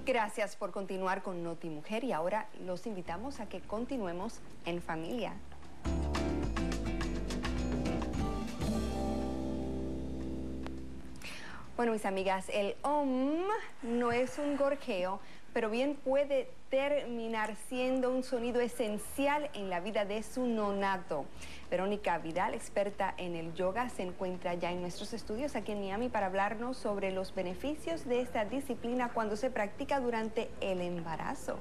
Gracias por continuar con Noti Mujer y ahora los invitamos a que continuemos en familia. Bueno, mis amigas, el OM no es un gorjeo, pero bien puede terminar siendo un sonido esencial en la vida de su nonato. Verónica Vidal, experta en el yoga, se encuentra ya en nuestros estudios aquí en Miami para hablarnos sobre los beneficios de esta disciplina cuando se practica durante el embarazo.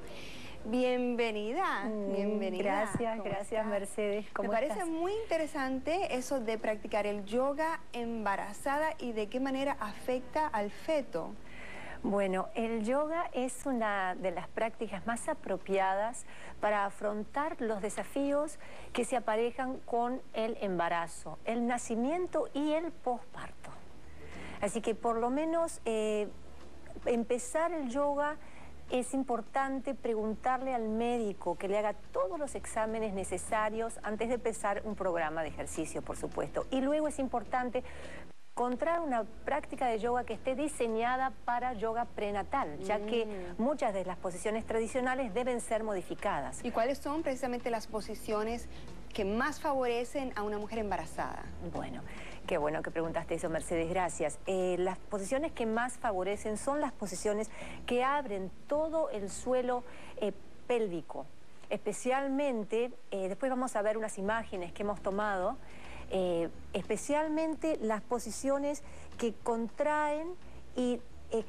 Bienvenida, bienvenida. Gracias Mercedes. Me parece muy interesante eso de practicar el yoga embarazada y de qué manera afecta al feto. Bueno, el yoga es una de las prácticas más apropiadas para afrontar los desafíos que se aparejan con el embarazo, el nacimiento y el posparto. Así que por lo menos empezar el yoga es importante preguntarle al médico que le haga todos los exámenes necesarios antes de empezar un programa de ejercicio, por supuesto. Y luego es importante encontrar una práctica de yoga que esté diseñada para yoga prenatal, ya que muchas de las posiciones tradicionales deben ser modificadas. ¿Y cuáles son precisamente las posiciones que más favorecen a una mujer embarazada? Bueno, qué bueno que preguntaste eso, Mercedes, gracias. Las posiciones que más favorecen son las posiciones que abren todo el suelo pélvico. Especialmente, después vamos a ver unas imágenes que hemos tomado, especialmente las posiciones que contraen y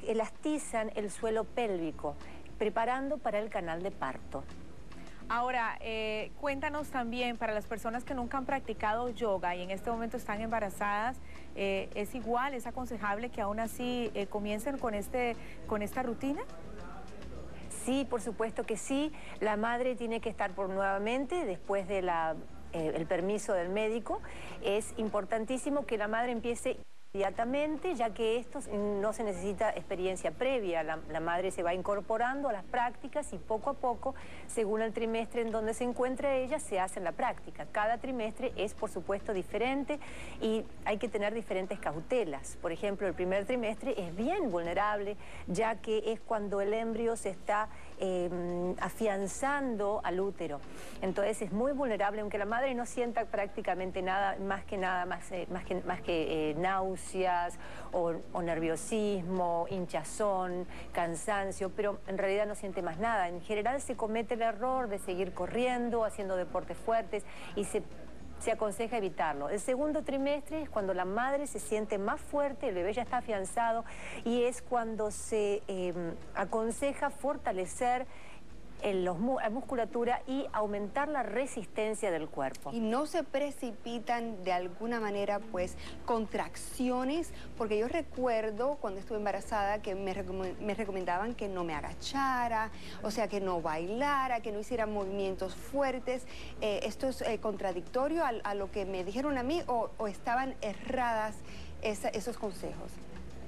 elastizan el suelo pélvico, preparando para el canal de parto. Ahora, cuéntanos también, para las personas que nunca han practicado yoga y en este momento están embarazadas, ¿es igual, es aconsejable que aún así comiencen con esta rutina? Sí, por supuesto que sí. La madre tiene que estar nuevamente, después de el permiso del médico. Es importantísimo que la madre empiece inmediatamente, ya que esto no se necesita experiencia previa. La madre se va incorporando a las prácticas y poco a poco, según el trimestre en donde se encuentra ella, se hace la práctica. Cada trimestre es, por supuesto, diferente y hay que tener diferentes cautelas. Por ejemplo, el primer trimestre es bien vulnerable, ya que es cuando el embrio se está afianzando al útero. Entonces es muy vulnerable, aunque la madre no sienta prácticamente nada, más que náuseas o nerviosismo, hinchazón, cansancio, pero en realidad no siente más nada. En general se comete el error de seguir corriendo, haciendo deportes fuertes y se aconseja evitarlo. El segundo trimestre es cuando la madre se siente más fuerte, el bebé ya está afianzado y es cuando se aconseja fortalecer la musculatura y aumentar la resistencia del cuerpo. Y no se precipitan de alguna manera, pues, contracciones, porque yo recuerdo cuando estuve embarazada que me recomendaban que no me agachara, o sea, que no bailara, que no hiciera movimientos fuertes. ¿Esto es contradictorio a lo que me dijeron a mí o estaban erradas esos consejos?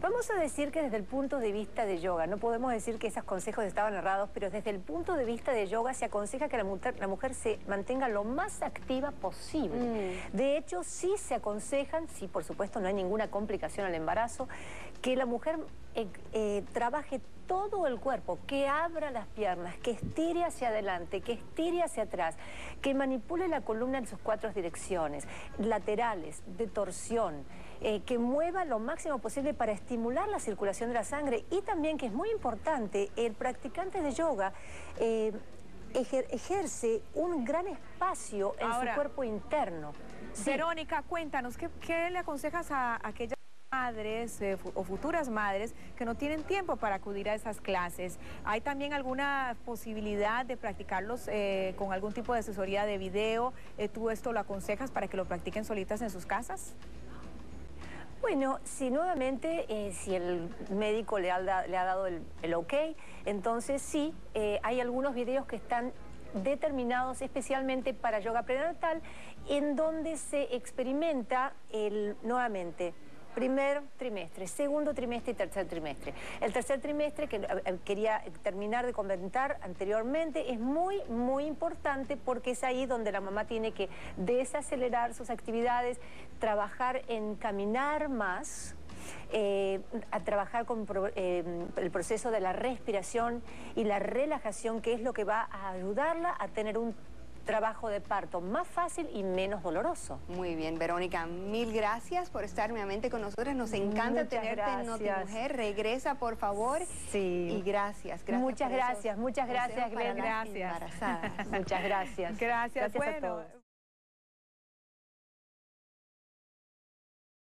Vamos a decir que desde el punto de vista de yoga, no podemos decir que esos consejos estaban errados, pero desde el punto de vista de yoga se aconseja que la mujer se mantenga lo más activa posible. De hecho, sí se aconsejan, si por supuesto no hay ninguna complicación al embarazo, que la mujer trabaje todo el cuerpo, que abra las piernas, que estire hacia adelante, que estire hacia atrás, que manipule la columna en sus 4 direcciones, laterales, de torsión, que mueva lo máximo posible para estimular la circulación de la sangre y también, que es muy importante, el practicante de yoga ejerce un gran espacio en su cuerpo interno. Sí. Verónica, cuéntanos, ¿qué le aconsejas a aquellas madres o futuras madres que no tienen tiempo para acudir a esas clases? ¿Hay también alguna posibilidad de practicarlos con algún tipo de asesoría de video? ¿Tú esto lo aconsejas para que lo practiquen solitas en sus casas? Bueno, si nuevamente, si el médico le ha dado el ok, entonces sí, hay algunos videos que están determinados especialmente para yoga prenatal, en donde se experimenta nuevamente primer trimestre, segundo trimestre y tercer trimestre. El tercer trimestre, que quería terminar de comentar anteriormente, es muy, muy importante porque es ahí donde la mamá tiene que desacelerar sus actividades, trabajar en caminar más, a trabajar con el proceso de la respiración y la relajación, que es lo que va a ayudarla a tener un trabajo de parto más fácil y menos doloroso. Muy bien, Verónica, mil gracias por estar nuevamente con nosotros. Nos encanta tenerte en Notimujer. Regresa, por favor. Sí. Y gracias. Muchas gracias, Glenn. Gracias. Embarazadas. Muchas gracias. Gracias. A todos.